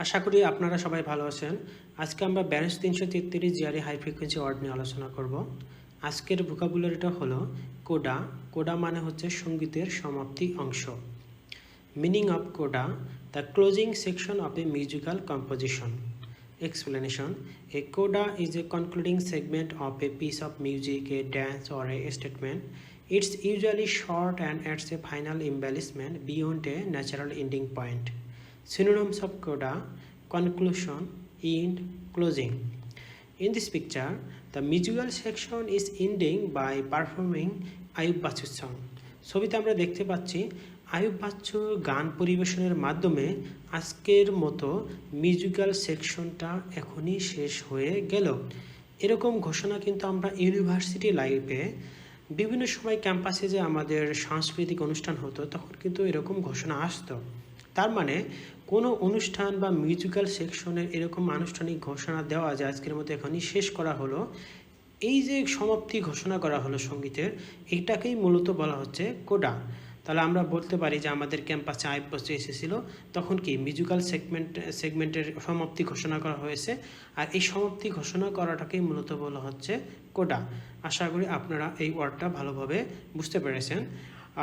আশা করি আপনারা সবাই ভালো আছেন। আজকে আমরা balance 333 GRE high frequency word নিয়ে আলোচনা করব। আজকের ভোকাবুলারিটা হলো কোডা। কোডা মানে হচ্ছে সঙ্গীতের সমাপ্তি অংশ। Meaning of Coda, the closing section of A musical composition. Explanation: A coda is a concluding segment of a piece of music, a dance, or a statement. It's usually short and adds a final embellishment beyond a natural ending point. Synonyms of coda: conclusion, end, closing. In this picture, the musical section is ending by performing Ayub বাচ্চুর song. ছবিতে আমরা দেখতে পাচ্ছি আয়ুব বাচ্চুর গান পরিবেশনের মাধ্যমে আজকের মতো মিউজিক্যাল সেকশনটা এখনই শেষ হয়ে গেল। এরকম ঘোষণা কিন্তু আমরা ইউনিভার্সিটি লাইফে বিভিন্ন সময় ক্যাম্পাসে যে আমাদের সাংস্কৃতিক অনুষ্ঠান হতো তখন কিন্তু এরকম ঘোষণা আসতো। তার মানে কোনো অনুষ্ঠান বা মিউজিক্যাল সেকশনের এরকম আনুষ্ঠানিক ঘোষণা দেওয়া যে আজকের মতো এখনই শেষ করা হলো, এই যে সমাপ্তি ঘোষণা করা হলো সঙ্গীতের, এইটাকেই মূলত বলা হচ্ছে কোডা। তাহলে আমরা বলতে পারি যে আমাদের ক্যাম্পাসে আয়ুব বাচ্চু এসেছিল, তখন কি মিউজিক্যাল সেগমেন্টের সমাপ্তি ঘোষণা করা হয়েছে, আর এই সমাপ্তি ঘোষণা করাটাকেই মূলত বলা হচ্ছে কোডা। আশা করি আপনারা এই ওয়ার্ডটা ভালোভাবে বুঝতে পেরেছেন।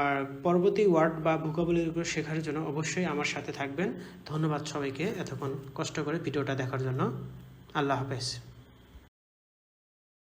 আর পরবর্তী ওয়ার্ড বা ভোকাবুলারিগুলো শেখার জন্য অবশ্যই আমার সাথে থাকবেন। ধন্যবাদ সবাইকে এতক্ষণ কষ্ট করে ভিডিওটা দেখার জন্য। আল্লাহ হাফেজ।